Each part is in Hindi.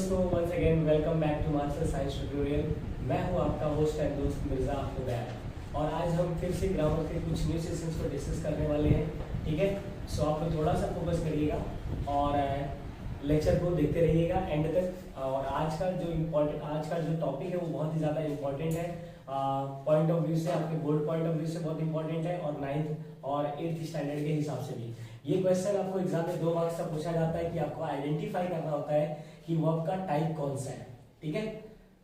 दोस्तों, once again welcome back to master science tutorial. मैं हूं आपका होस्ट एंड दोस्त मिर्जा खुदैर और आज हम फिर से ग्रामर के कुछ न्यू सेशंस को डिस्कस करने वाले हैं। ठीक है, सो आप लोग थोड़ा सा फोकस करिएगा और लेक्चर को देखते रहिएगा एंड तक। और आज का जो टॉपिक है वो बहुत ही ज़्यादा इंपॉर्टेंट है, पॉइंट ऑफ व्यू से, आपके बोर्ड पॉइंट ऑफ व्यू से बहुत इंपॉर्टेंट है और 9th और 8th स्टैंडर्ड के हिसाब से भी। ये क्वेश्चन आपको एग्जाम में 2 मार्क्स का पूछा जाता है कि आपको आइडेंटिफाई करना होता है कि वर्ब का टाइप कौन सा है। ठीक है,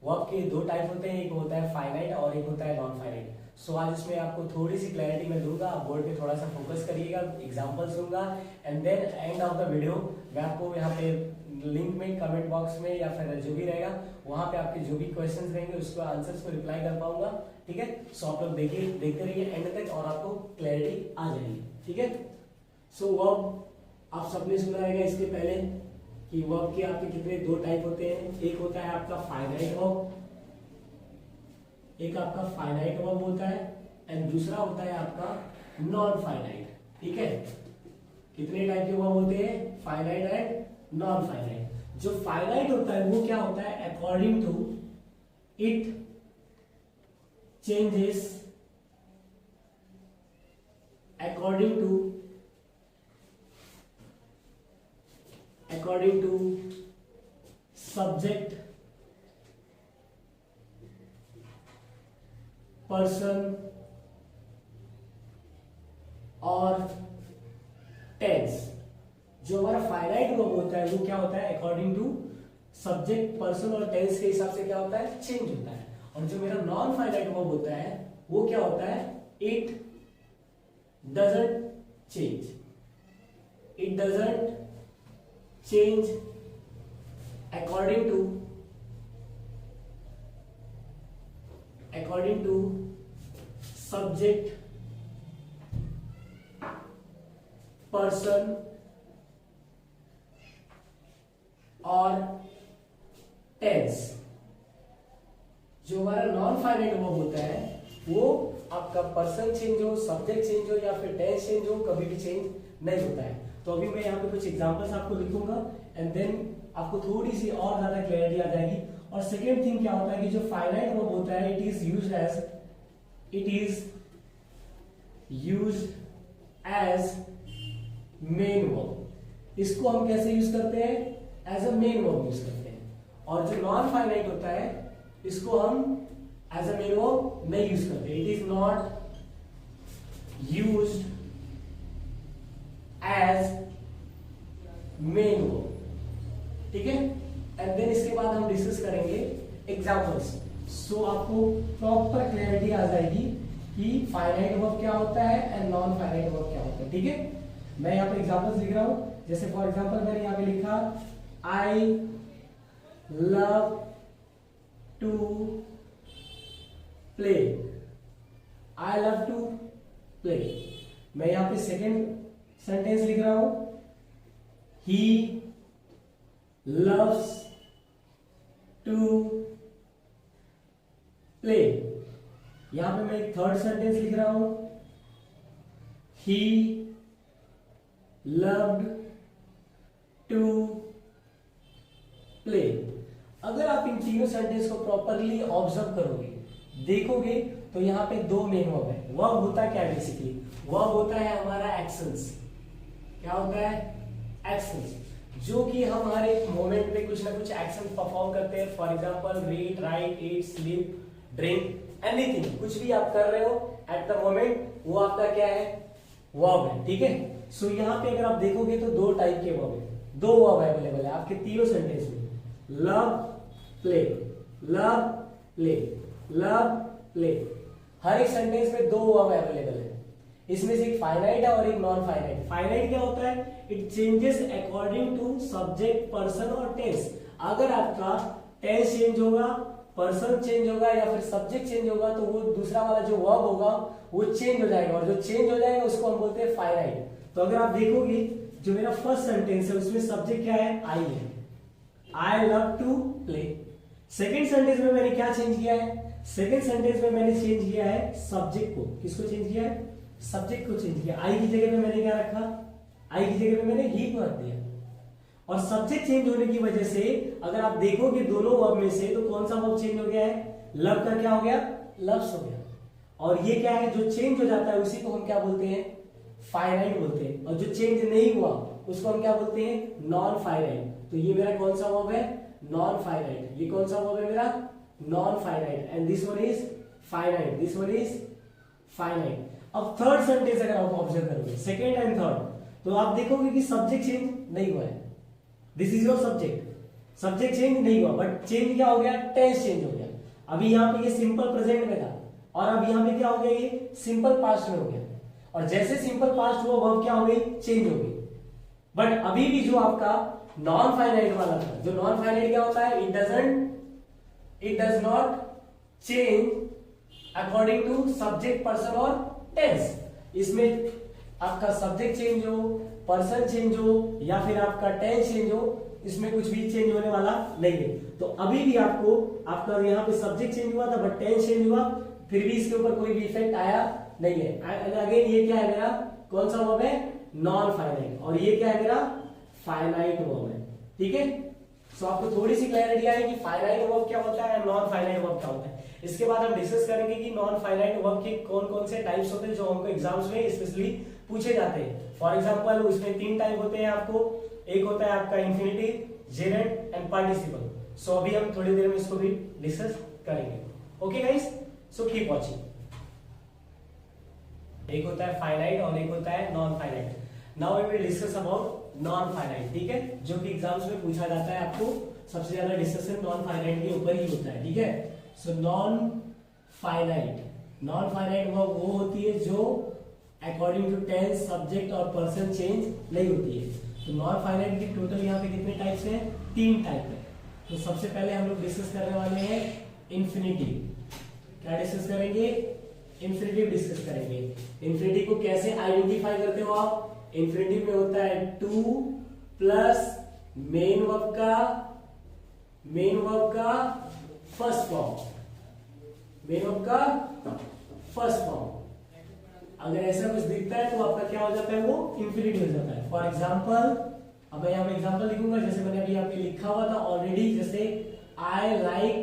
वर्ब के 2 टाइप होते हैं, एक होता है फाइनाइट और एक होता है नॉन फाइनाइट। सो आज इसमें आपको थोड़ी सी क्लैरिटी मैं दूंगा, आप बोर्ड पे थोड़ा सा फोकस करिएगा, एग्जांपल्स दूंगा and then end of the video मैं आपको यहाँ पे लिंक में, कमेंट बॉक्स में या फिर जो भी रहेगा वहां पे आपके जो भी क्वेश्चंस रहेंगे उसको आंसर्स को रिप्लाई कर पाऊंगा। ठीक है, सो आप लोग देखते रहिए एंड तक और आपको क्लैरिटी आ जाएगी। ठीक है, सो वर्ब आप सबने सुना रहेगा इसके पहले कि वर्ब के आपके कितने 2 टाइप होते हैं। एक होता है आपका फाइनाइट वर्ब, एक आपका फाइनाइट वर्ब होता है एंड दूसरा होता है आपका नॉन फाइनाइट। ठीक है, कितने टाइप के वर्ब होते हैं? Finite and non finite. जो फाइनाइट होता है वो क्या होता है? According to it changes according to subject, person और टेंस। जो हमारा फाइनाइट वर्ब होता है वो क्या होता है? अकॉर्डिंग टू सब्जेक्ट, पर्सन और टेंस के हिसाब से क्या होता है? चेंज होता है। और जो मेरा नॉन फाइनाइट वर्ब होता है वो क्या होता है? It doesn't change. It doesn't change according to subject, person और टेंस। जो हमारा नॉन फाइनाइट वर्ब होता है वो आपका पर्सन चेंज हो, सब्जेक्ट चेंज हो या फिर टेंस चेंज हो, कभी भी चेंज नहीं होता है। तो अभी मैं यहाँ पे कुछ एग्जांपल्स आपको लिखूंगा एंड देन आपको थोड़ी सी और ज्यादा क्लैरिटी आ जाएगी। और सेकेंड थिंग क्या होता है कि जो फाइनाइट वर्ब होता है it is used as main verb. इसको हम कैसे यूज करते हैं? As a main verb use करते हैं। और जो नॉन फाइनाइट होता है इसको हम एज अ मेन वर्ब नहीं यूज करते। It is not used as main verb. ठीक है, एंड देन इसके बाद हम डिस्कस करेंगे एग्जांपल्स। सो आपको प्रॉपर क्लैरिटी आ जाएगी कि फाइनाइट वर्ब क्या होता है एंड नॉन फाइनाइट वर्ब क्या होता है। ठीक है, मैं यहाँ पे एग्जांपल्स लिख रहा हूं। जैसे फॉर एग्जांपल मैंने यहाँ पे लिखा I love to play. I love to play. मैं यहां पे सेकेंड सेंटेंस लिख रहा हूं, ही लव्स टू प्ले। यहां पे मैं एक थर्ड सेंटेंस लिख रहा हूं, ही लव्ड टू प्ले। अगर आप इन तीनों सेंटेंस को प्रॉपरली ऑब्जर्व करोगे, देखोगे तो यहाँ पे 2 मेन वर्ब है। वर्ब होता है क्या? बेसिकली वर्ब होता है हमारा एक्शंस। क्या होता है? एक्शंस, जो कि हम हर एक मोमेंट पे कुछ ना कुछ एक्शन परफॉर्म करते हैं। For example read, right, eat, sleep, drink, anything, कुछ भी आप कर रहे हो एट द मोमेंट वो आपका क्या है? वर्ब है। ठीक है, सो यहाँ पे अगर आप देखोगे तो 2 टाइप के वर्ब है, 2 वर्ब अवेलेबल है आपके तीनों सेंटेंस में। Love play, love play, love play. हर एक सेंटेंस में 2 वर्ब अवेलेबल है। इसमें से एक फाइनाइट है और एक नॉन फाइनाइट। फाइनाइट क्या होता है? It changes according to subject, person और टेंस। अगर आपका टेंस चेंज होगा, पर्सन चेंज होगा या फिर सब्जेक्ट चेंज होगा तो वो दूसरा वाला जो वर्ब होगा वो चेंज हो जाएगा, और जो चेंज हो जाएगा उसको हम बोलते हैं फाइनाइट। तो अगर आप देखोगे जो मेरा फर्स्ट सेंटेंस है उसमें सब्जेक्ट क्या है? आई है, I love to play. Second sentence में मैंने क्या चेंज किया है? सेकेंड सेंटेंस में मैंने चेंज किया है सब्जेक्ट को। किसको चेंज किया है? सब्जेक्ट को चेंज किया। आई की जगह पे मैंने क्या रखा? आई की जगह पे मैंने ही को रख दिया। और सब्जेक्ट चेंज होने की वजह से अगर आप देखोगे दोनों वर्ब में से, तो कौन सा वर्ब चेंज हो गया है? लव का क्या हो गया? लव्स हो गया। और ये क्या है, जो चेंज हो जाता है उसी को हम क्या बोलते हैं? फाइनाइट बोलते हैं। और जो चेंज नहीं हुआ उसको हम क्या बोलते हैं? Non finite. तो ये मेरा कौन सा वर्ब है? Non finite. ये कौन सा वर्ब है मेरा? Non finite. And this one is finite, this one is finite. अब थर्ड सेंटेंस अगर आप ऑब्जर्व करोगे, सेकेंड एंड थर्ड, तो आप देखोगे कि सब्जेक्ट चेंज नहीं हुआ है। This is your subject, subject change नहीं हुआ, बट चेंज क्या हो गया? टेंस चेंज हो गया। अभी यहाँ पे ये सिंपल प्रेजेंट में था और अब यहाँ पे क्या हो गया? ये सिंपल पास्ट में हो गया। और जैसे सिंपल पास्ट हुआ वर्ब क्या हो गई? चेंज हो गई। बट अभी भी जो आपका नॉन फाइनाइट वाला था, जो नॉन फाइनाइट क्या होता है? It does not change according to subject, person और टेंस। इसमें आपका सब्जेक्ट चेंज हो, पर्सन चेंज हो या फिर आपका टेंस चेंज हो, इसमें कुछ भी चेंज होने वाला नहीं है। तो अभी भी आपको आपका यहाँ पे सब्जेक्ट चेंज हुआ था बट टेंस चेंज हुआ, फिर भी इसके ऊपर कोई भी इफेक्ट आया नहीं है। अगेन ये क्या है मेरा? कौन सा वर्ब है? Non finite. और ये क्या है मेरा? फाइनाइट वर्ब है। ठीक है, सो आपको थोड़ी सी क्लैरिटी आई कि फाइनाइट वर्ब क्या होता है, नॉन फाइनाइट वर्ब क्या होता है। इसके बाद हम डिस्कस करेंगे कि नॉन फाइनाइट वर्ब के कौन कौन से टाइप्स होते हैं जो हमको एग्जाम्स में स्पेशली पूछे जाते हैं। फॉर एग्जांपल उसमें 3 टाइप होते हैं आपको। एक होता है आपका infinitive, gerund and participle. So अभी हम थोड़ी देर में इसको भी डिस्कस करेंगे। Okay guys, so keep watching. एक होता है फाइनाइट और एक होता है non finite. Now we will discuss about non finite, ठीक है, जो कि एग्जाम्स में पूछा जाता है। आपको सबसे ज्यादा डिस्कशन नॉन फाइनाइट के ऊपर ही होता है। ठीक है, सो नॉन फाइनाइट वर्ब वो होती है जो अकॉर्डिंग टू टेंस, सब्जेक्ट और पर्सन चेंज नहीं होती है। तो नॉन फाइनाइट की टोटल यहाँ पे कितने टाइप्स हैं? 3 टाइप है। तो सबसे पहले हम लोग डिस्कस करने वाले हैं इंफिनिटिव। क्या डिस्कस करेंगे? इंफिनिटिव डिस्कस करेंगे। इंफिनिटिव को कैसे आइडेंटिफाई करते हो आप? इंफिनिटिव में होता है टू प्लस मेन वर्ब का फर्स्ट फॉर्म, मेन वर्ब का फर्स्ट फॉर्म। अगर ऐसा कुछ दिखता है तो आपका क्या हो जाता है? वो इंफिनिटिव हो जाता है। फॉर एग्जाम्पल, अब मैं यहाँ पे एग्जाम्पल लिखूंगा जैसे मैंने अभी यहाँ पे लिखा हुआ था ऑलरेडी, जैसे आई लाइक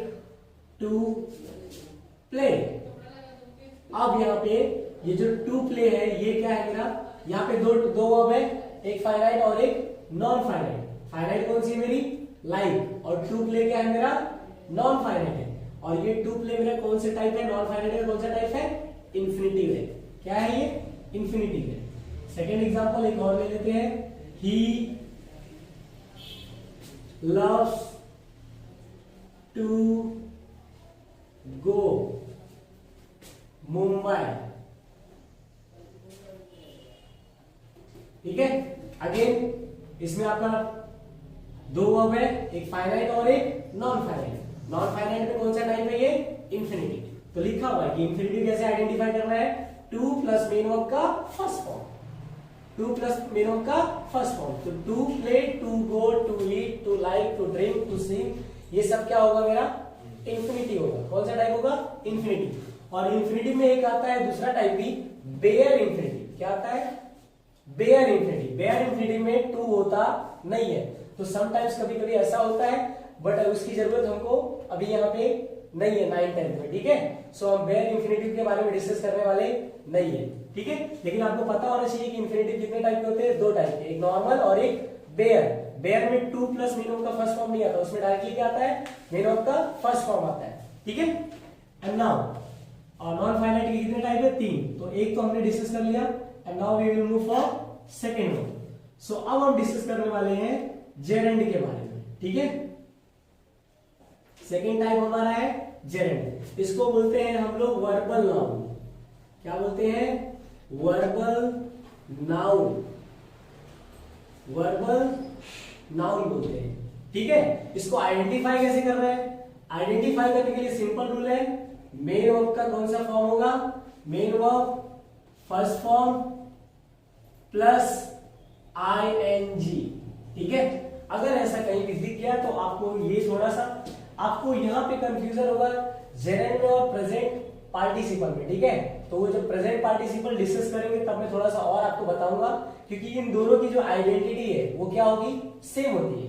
टू प्ले। अब यहाँ पे ये जो टू प्ले है ये क्या है मेरा? यहाँ पे दो वर्ब है, एक फाइनाइट और एक नॉन फाइनाइट। फाइनाइट कौन सी है मेरी? लाइक। और टू प्ले क्या है मेरा? नॉन फाइनाइट है। और ये टू प्ले मेरा कौन से टाइप है? नॉन फाइनाइट का कौन सा टाइप है? इन्फिनिटिव है। क्या है ये? इन्फिनिटिव है। सेकेंड एग्जांपल एक और ले लेते हैं। He loves to go Mumbai. ठीक है, अगेन इसमें आपका 2 वर्ब है, एक फाइनाइट और एक नॉन फाइनाइट। नॉन फाइनाइट में कौन सा टाइप है? ये इन्फिनिटिव। तो लिखा हुआ है कि इन्फिनिटिव कैसे आइडेंटिफाई करना है? 2 प्लस मेन वर्ब का first form, 2 plus main verb का फर्स्ट फॉर्म। तो to play, to go, to eat, to like, to drink, to sing, ये सब क्या होगा मेरा? इन्फिनिटिव होगा। कौन सा टाइप होगा? इन्फिनिटिव। और इन्फिनिटिव में एक आता है दूसरा टाइप भी, बेयर इन्फिनिटिव। क्या आता है? Bare infinitive. बेयर इन्फिनिटिव में टू होता नहीं है। तो समटाइम्स कभी कभी ऐसा होता है, बट उसकी जरूरत हमको अभी यहाँ पे नहीं है 9th 10th में। ठीक है, सो हम बेयर इन्फिनिटिव के बारे में डिस्कस करने वाले नहीं है। ठीक है, लेकिन आपको पता होना चाहिए कि इन्फिनिटिव कितने टाइप के होते हैं? 2 टाइप के, एक नॉर्मल और एक बेयर। बेयर में 2 प्लस मेन वर्ब का फर्स्ट फॉर्म नहीं आता, उसमें डायरेक्टली क्या आता है? मेन वर्ब का फर्स्ट फॉर्म आता है। ठीक है, एंड नाउ और नॉन फाइनाइट के कितने टाइप है? 3। तो एक तो हमने डिस्कस कर लिया, and now we will move for second one. So अब हम डिस्कस करने वाले हैं जेरेंड के बारे में। ठीक है, सेकेंड टाइप हमारा है जेरेंड। इसको बोलते हैं हम लोग वर्बल नाउन। क्या बोलते हैं? वर्बल नाउन, वर्बल नाउन बोलते हैं। ठीक है, इसको आइडेंटिफाई कैसे कर रहे हैं? आइडेंटिफाई करने के लिए सिंपल रूल है, मेन वर्ब का कौन सा फॉर्म होगा? Main verb first form plus ING. ठीक है, अगर ऐसा कहीं भी दिख गया तो आपको ये थोड़ा सा आपको यहाँ पे कंफ्यूजन होगा जेरेंड में और प्रेजेंट पार्टिसिपल में। ठीक है, तो वो जब प्रेजेंट पार्टिसिपल डिस्कस करेंगे तब मैं थोड़ा सा और आपको बताऊंगा क्योंकि इन दोनों की जो आइडेंटिटी है वो क्या होगी, सेम होती है।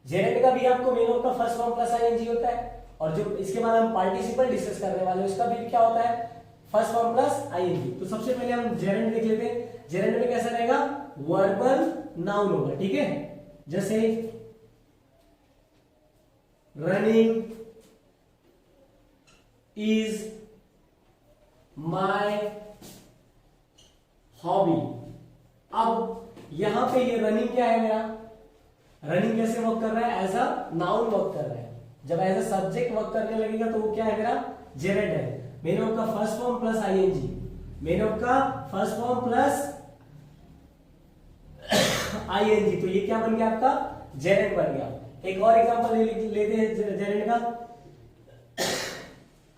जेरेंड का भी आपको मेन वर्ब का फर्स्ट फॉर्म प्लस आईएनजी होता है, और जो इसके बाद हम पार्टिसिपल डिस्कस करने वाले हैं उसका भी क्या होता है, फर्स्ट फॉर्म प्लस आईएनजी। तो सबसे पहले हम जेरेंड देख लेते हैं। जेरेंड में कैसा रहेगा, वर्बल नाउन होगा, ठीक है। जैसे रनिंग इज माय हॉबी। अब यहां पे ये रनिंग क्या है मेरा, रनिंग कैसे वर्क कर रहा है, एज अ नाउन वर्क कर रहा है। जब एज अ सब्जेक्ट वर्क करने लगेगा तो वो क्या है मेरा, जेरेंड है। मेन वर्ब का first form plus ING, main verb का फर्स्ट फॉर्म प्लस आईएनजी, तो ये क्या बन गया आपका, जेरेंड बन गया। एक और एग्जांपल लेते हैं जेरेंड का।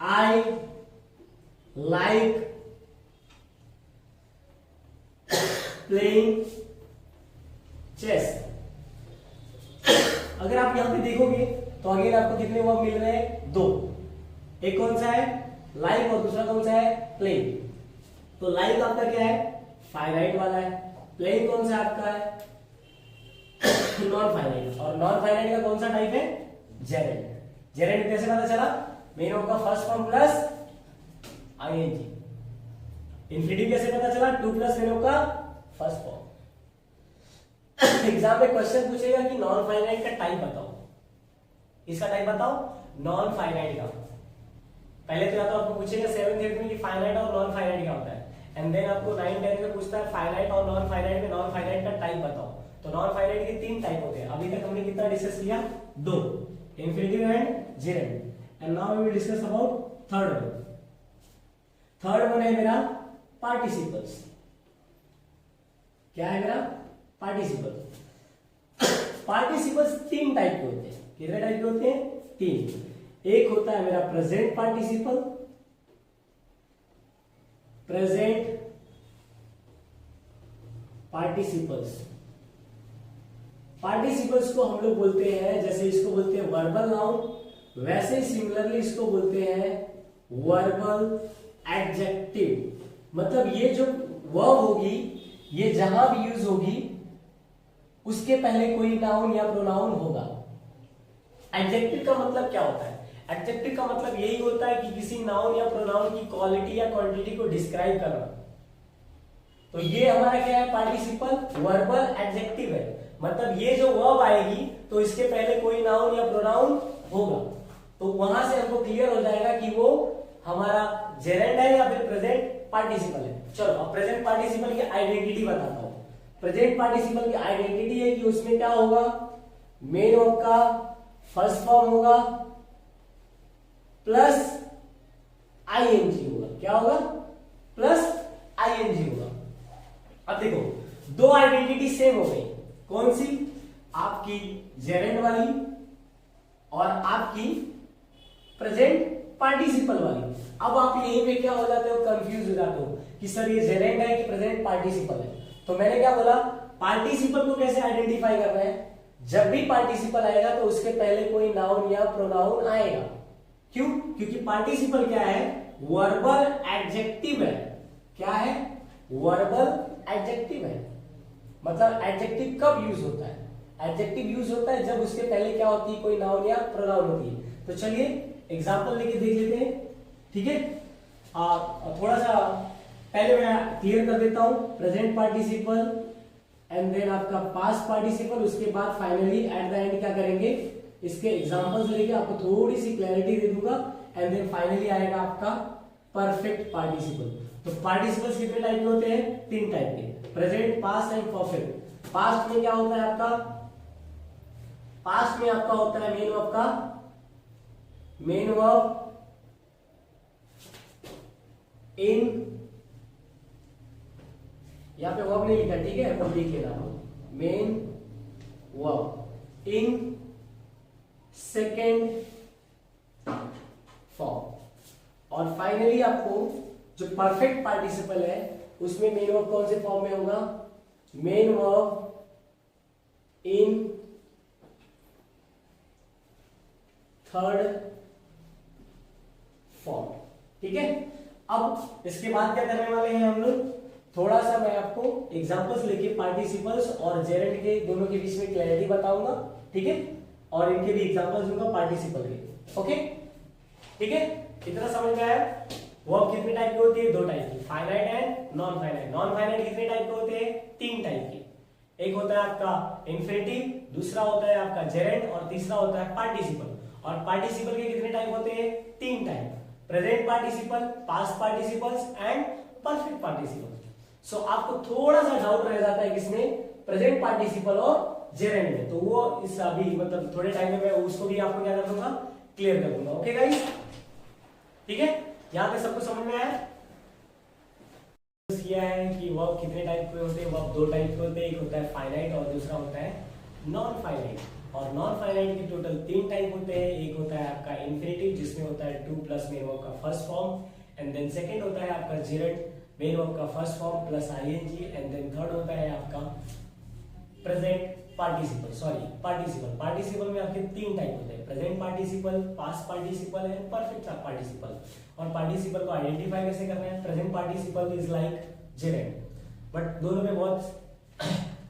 I like playing chess. अगर आप यहां पे देखोगे तो अगेन आपको कितने वर्ब मिल रहे हैं, दो। एक कौन सा है, लाइक, और दूसरा कौन सा है, प्लेइंग। तो लाइक आपका क्या है, फाइनाइट वाला है। प्लेइंग कौन सा आपका है, नॉन फाइनाइट। और नॉन फाइनाइट का कौन सा टाइप है, जेरेंड। जेरेंड कैसे पता चला, मेन वर्ब का first form plus ING. Infinitive कैसे पता चला, टू प्लस मेन वर्ब का फर्स्ट फॉर्म। एग्जाम में क्वेश्चन पूछेगा कि नॉन फाइनाइट का टाइप बताओ, इसका टाइप बताओ नॉन फाइनाइट का। पहले तो या तो आपको पूछेगा 7th 8th में कि फाइनाइट और नॉन फाइनाइट क्या होता है, एंड देन आपको 9 10 में पूछता है फाइनाइट और नॉन फाइनाइट में नॉन फाइनाइट का टाइप बताओ। तो नॉन फाइनाइट के 3 टाइप होते हैं। अभी तक हमने कितना डिस्कस किया, 2, infinitive and gerund. And now we will discuss about third one. Third one है मेरा पार्टिसिपल्स। क्या है मेरा, पार्टिसिपल। पार्टिसिपल्स 3 टाइप के होते हैं। कितने टाइप के होते हैं, 3। एक होता है मेरा present participle, present participles. Participles को हम लोग बोलते हैं, जैसे इसको बोलते हैं वर्बल नाउन, वैसे ही सिमिलरली इसको बोलते हैं वर्बल एडजेक्टिव। मतलब ये जो वर्ब होगी, ये जहां भी यूज होगी उसके पहले कोई नाउन या प्रोनाउन होगा। एडजेक्टिव का मतलब क्या होता है, एडजेक्टिव का मतलब यही होता है कि किसी नाउन या प्रोनाउन की क्वालिटी या क्वांटिटी को डिस्क्राइब करना। तो ये हमारा क्या है, पार्टिसिपल वर्बल एडजेक्टिव है। मतलब ये जो वर्ब आएगी तो इसके पहले कोई नाउन या प्रोनाउन होगा। तो वहां से हमको क्लियर हो जाएगा कि वो हमारा जेरेंड है या फिर प्रेजेंट पार्टिसिपल है। चलो अब प्रेजेंट पार्टिसिपल की आइडेंटिटी बताता हूं। प्रेजेंट पार्टिसिपल की आइडेंटिटी है कि उसमें क्या होगा, मेन वर्ब का फर्स्ट फॉर्म होगा प्लस आईएनजी होगा। क्या होगा, प्लस आईएनजी होगा। अब देखो, दो आइडेंटिटी सेम हो गई। कौन सी, आपकी जेरेंड वाली और आपकी प्रेजेंट पार्टिसिपल वाली। अब आप यहीं पे क्या हो जाते हो, कंफ्यूज हो जाते हो कि सर ये जेरेंड है कि प्रेजेंट पार्टिसिपल है। तो मैंने क्या बोला, पार्टिसिपल को कैसे आइडेंटिफाई करना है, जब भी पार्टिसिपल आएगा तो उसके पहले कोई नाउन या प्रोनाउन आएगा। क्यों, क्योंकि पार्टिसिपल क्या है, वर्बल एडजेक्टिव है। क्या है, वर्बल एडजेक्टिव है। मतलब एडजेक्टिव कब यूज होता है, एडजेक्टिव यूज होता है जब उसके पहले क्या होती है, कोई नाउन या प्रोनाउन होती है। तो चलिए एग्जांपल लेके देख लेते हैं, ठीक है। थोड़ा सा पहले मैं क्लियर कर देता हूं, प्रेजेंट पार्टिसिपल एंड देन आपका पास्ट पार्टिसिपल, उसके बाद फाइनली एट द एंड क्या करेंगे, इसके एग्जांपल्स लेके आपको थोड़ी सी क्लैरिटी दे दूंगा एंड देन फाइनली आएगा आपका परफेक्ट पार्टिसिपल। तो पार्टिसिपल्स कितने टाइप के होते हैं, 3 टाइप के, present, past and perfect. Past में क्या होता है आपका, पास्ट में आपका होता है मेन वर्ब का, मेन वर्ब इन, यहां पे वर्ब नहीं लिखा, ठीक है, वर्ब लिख लेना, main verb in second form. और फाइनली आपको जो परफेक्ट पार्टिसिपल है उसमें मेन वर्ब कौन से फॉर्म में होगा, main verb in third form, ठीक है। अब इसके बाद क्या करने वाले हैं हम लोग, थोड़ा सा मैं आपको एग्जांपल्स लेके पार्टिसिपल्स और जेरेंड के दोनों के बीच में क्लैरिटी बताऊंगा, ठीक है, और इनके भी एग्जांपल्स दूंगा पार्टिसिपल के। ओके, ठीक है, इतना समझ में आया? वर्ब कितने टाइप के होती है? दो टाइप की, finite and non finite. Non finite कितने टाइप के होते हैं? तीन टाइप के। एक होता है आपका इंफिनिटिव, दूसरा होता है आपका जेरेंड और तीसरा होता है पार्टिसिपल। और पार्टिसिपल के कितने टाइप होते हैं? तीन type, present participle, past participles and perfect participle. So आपको थोड़ा सा डाउट रह जाता है किसमें? प्रेजेंट पार्टिसिपल और जेरेंड में, तो वो इस अभी मतलब थोड़े टाइम में मैं उसको भी आपको क्या कर दूंगा? क्लियर कर दूंगा। ओके गाइस, ठीक है, यहां पे सबको समझ में आया? किया है कि वर्ब कितने टाइप के होते हैं? वर्ब दो टाइप के होते हैं, एक होता है फाइनाइट और दूसरा होता है नॉन फाइनाइट। और नॉन फाइनाइट के टोटल तीन टाइप होते हैं। एक होता है आपका इंफिनिटिव जिसमें होता है टू प्लस मेन वर्ब का first form, and then second होता है आपका जेरेंड, मेन वर्ब का first form plus ING, and then third होता है आपका present participle, sorry participle. Participle में आपके तीन टाइप होते हैं, present participle, past participle and perfect participle. और पार्टिसिपल को आइडेंटिफाई कैसे करना है? Present participle is like gerund, but दोनों में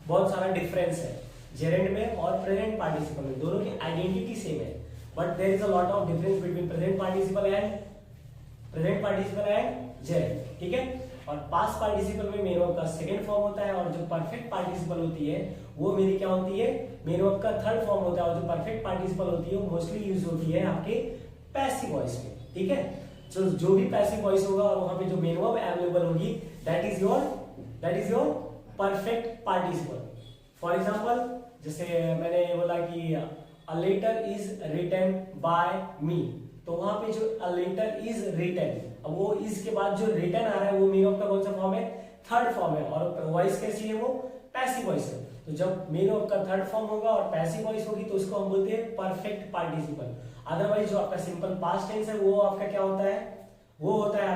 बहुत सारा डिफरेंस है जेरेंड में और प्रेजेंट पार्टिसिपल में। दोनों की आइडेंटिटी सेम है, but there is a lot of difference between present participle and gerund, ठीक है। और पास्ट पार्टिसिपल में मेन वर्ब का सेकंड फॉर्म होता है, और जो परफेक्ट पार्टिसिपल होती है वो मेरी क्या होती है? मेन वर्ब का थर्ड फॉर्म होता है। और जो परफेक्ट पार्टिसिपल होती है वो मोस्टली यूज होती है आपके पैसिव वॉइस में, ठीक है। जो भी पैसिव वॉइस होगा और वहां पे जो मेन वर्ब अवेलेबल होगी that is your perfect participle. For example, जैसे मैंने बोला कि a letter is written by me, तो वहां पे जो अ लेटर इज रिटन, अब वो इज के बाद जो रिटन आ रहा है वो मेन वर्ब का कौन सा फॉर्म है? थर्ड फॉर्म है। और वॉइस कैसी है? वो पैसिव वॉइस है। तो जब मेन वर्ब का थर्ड फॉर्म होगा और पैसिव वॉइस होगी तो उसको हम बोलते हैं परफेक्ट पार्टिसिपल। अदरवाइज जो आपका सिंपल पास्ट टेंस है वो आपका क्या होता है? वो होता है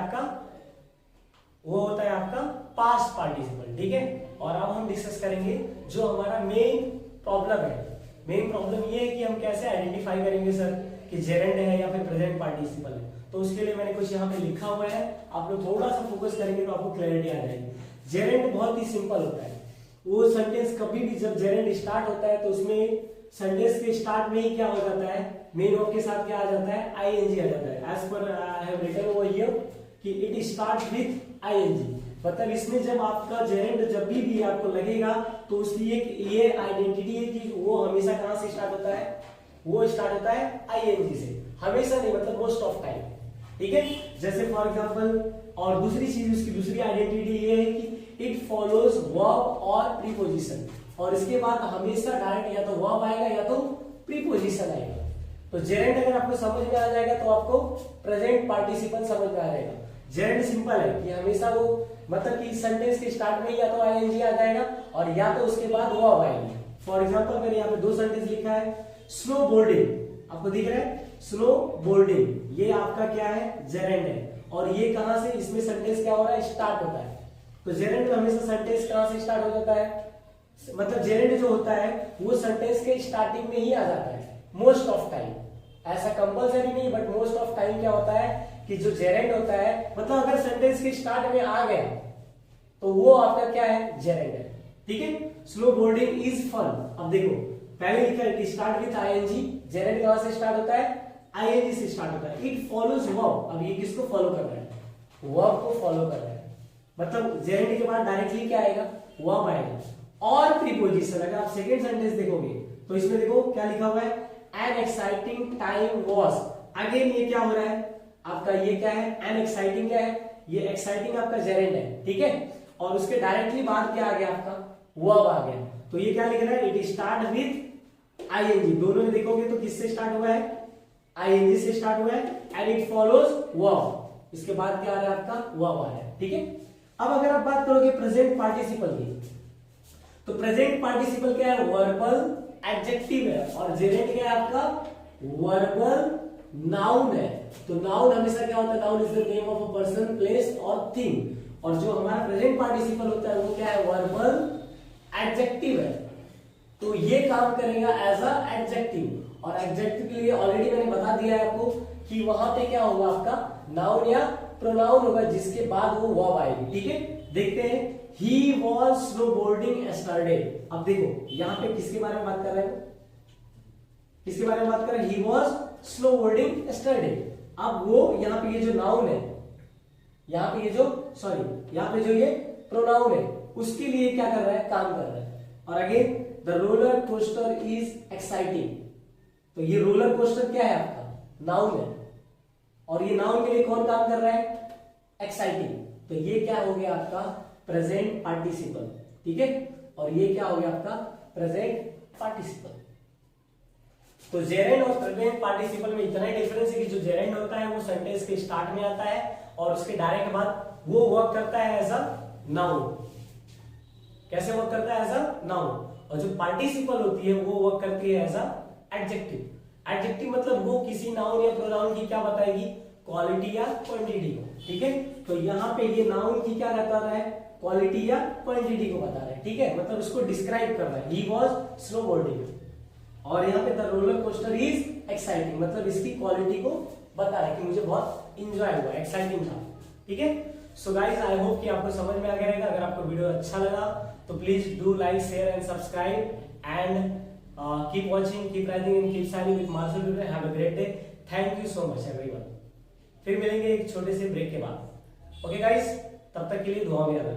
आपका पास्ट पार्टिसिपल, ठीक है। और अब हम डिस्कस करेंगे जो हमारा मेन प्रॉब्लम है। मेन प्रॉब्लम ये है कि हम कैसे आइडेंटिफाई करेंगे सर कि जेरेंड है या फिर प्रेजेंट पार्टिसिपल है। तो उसके लिए मैंने कुछ यहाँ पे लिखा हुआ है, आप लोग थोड़ा सा फोकस करेंगे तो आपको क्लैरिटी आ जाएगी। जेरेंड बहुत ही सिंपल होता है। वो सेंटेंस कभी भी जब जेरेंड स्टार्ट होता है तो उसमें सेंटेंस के स्टार्ट में ही क्या हो जाता है? मेन वर्ब के साथ क्या आ जाता है? आईएनजी आ जाता है। As per I have written over here कि इट स्टार्ट विथ आईएनजी। मतलब इसमें जब आपका जेरेंड जब भी आपको लगेगा तो उसकी एक ये आइडेंटिटी है कि वो हमेशा कहां से स्टार्ट होता है? वो स्टार्ट होता है आईएनजी से, हमेशा नहीं, मतलब मोस्ट ऑफ टाइम, ठीक है। जैसे फॉर एग्जांपल, और दूसरी चीज उसकी दूसरी आइडेंटिटी ये है कि इट फॉलोज वर्ब और प्रीपोजिशन, और इसके बाद हमेशा डायरेक्ट या तो वर्ब आएगा या तो प्रीपोजिशन आएगा। तो जेरेंड अगर आपको समझ में आ जाएगा तो आपको प्रेजेंट पार्टिसिपल समझ में आ जाएगा। जेरेंड सिंपल है कि हमेशा वो मतलब कि सेंटेंस के स्टार्ट में या तो आईएनजी आ जाएगा और या तो उसके बाद वर्ब आएगी। फॉर एग्जांपल मैंने यहाँ पे दो सेंटेंस लिखा है, स्नो बोर्डिंग, आपको दिख रहा है स्नो बोर्डिंग, ये आपका क्या है? जेरेंड है। और ये कहां से? इसमें सेंटेंस क्या हो रहा है? स्टार्ट होता है। तो जेरेंड में हमेशा सेंटेंस कहां से स्टार्ट हो जाता है? मतलब जेरेंड जो होता है वो सेंटेंस के स्टार्टिंग में ही आ जाता है मोस्ट ऑफ टाइम। ऐसा कंपल्सरी नहीं, बट मोस्ट ऑफ टाइम क्या होता है कि जो जेरेंड होता है, मतलब अगर सेंटेंस के स्टार्ट में आ गया तो वो आपका क्या है? जेरेंड है, ठीक है। स्नो बोर्डिंग इज फन, अब देखो पहले लिखा है स्टार्ट विथ आईएनजी, जेरेंड कहां से स्टार्ट होता है? आईएनजी से स्टार्ट होता है। इट फॉलोज वर्ब, अब ये किसको फॉलो कर रहा है? वर्ब को फॉलो कर रहा है। मतलब जेरेंड के बाद डायरेक्टली क्या आएगा? वर्ब आएगा और प्रीपोजिशन। अगर आप सेकंड सेंटेंस देखोगे तो इसमें देखो क्या लिखा हुआ है? An exciting time was. Again ये क्या हो रहा है आपका? ये क्या है? एन एक्साइटिंग क्या है? ये एक्साइटिंग आपका जेरेंड है, ठीक है। और उसके डायरेक्टली बाद क्या आ गया आपका? वर्ब आ गया। तो ये क्या लिख रहा है? It start with ING. दोनों में देखोगे तो किससे स्टार्ट हुआ है? आईएनजी से स्टार्ट हुआ है। एंड इट फॉलोज वर्ब, इसके बाद क्या आ रहा है आपका? वर्ब आ रहा है, ठीक है। अब अगर आप बात करोगे प्रेजेंट पार्टिसिपल की, तो प्रेजेंट पार्टिसिपल क्या है? वर्बल एडजेक्टिव है, और जेरेंड क्या है आपका? वर्बल नाउन है। तो नाउन हमेशा क्या होता है? Noun is the name of a person, place और थिंग। और जो हमारा प्रेजेंट पार्टिसिपल होता है वो क्या है? वर्बल एडजेक्टिव है। तो ये काम करेगा एज अ एडजेक्टिव, और एडजेक्टिव के लिए ऑलरेडी मैंने बता दिया है आपको कि वहां पे क्या होगा आपका? नाउन या प्रोनाउन होगा जिसके बाद वो वर्ब आएगी, ठीक है। देखते हैं, he was snow boarding yesterday. अब देखो यहाँ पे किसके बारे में बात कर रहे हैं, किसके बारे में बात कर रहे हैं, he was snow boarding yesterday. अब वो यहाँ पे ये जो नाउन है, यहाँ पे ये जो यहाँ पे जो ये प्रोनाउन है, उसके लिए क्या कर रहा है, काम कर रहा है। और again the roller coaster is exciting, तो ये रोलर कोस्टर क्या है आपका, नाउन है, और ये नाउन के लिए कौन काम कर रहा है, एक्साइटिंग। तो ये क्या हो गया आपका प्रेजेंट पार्टिसिपल, ठीक है, और ये क्या हो गया आपका प्रेजेंट पार्टिसिपल। तो जेरेंड और प्रेजेंट पार्टिसिपल में इतना ही डिफरेंस है कि जो जेरेंड होता है वो सेंटेंस के स्टार्ट में आता है और उसके डायरेक्ट बाद वो वर्क करता है एज अ नाउन। कैसे वर्क करता है, एज अ नाउन। और जो पार्टिसिपल होती है वो वर्क करती है एज अ एडजेक्टिव। एडजेक्टिव मतलब वो किसी नाउन या प्रोनाउन की क्या बताएगी, क्वालिटी या क्वांटिटी को, ठीक है। तो यहाँ पे ये नाउन की क्या बता रहा है, क्वालिटी या क्वांटिटी को बता रहा है, ठीक है, मतलब इसको डिस्क्राइब कर रहा है। ही वॉज स्नो बोर्डिंग, और यहाँ पे the roller coaster is exciting, मतलब इसकी क्वालिटी को बता रहा है कि मुझे बहुत इंजॉय हुआ, एक्साइटिंग था, ठीक है। सो गाइज आई होप कि आपको समझ में आ गया रहेगा। अगर आपको वीडियो अच्छा लगा तो please do like, share and subscribe and keep watching, keep writing and keep shining with Marshal today. Have a great day, thank you so much everyone. फिर मिलेंगे एक छोटे से ब्रेक के बाद। ओके गाइज, तब तक के लिए दुआ में याद रखना।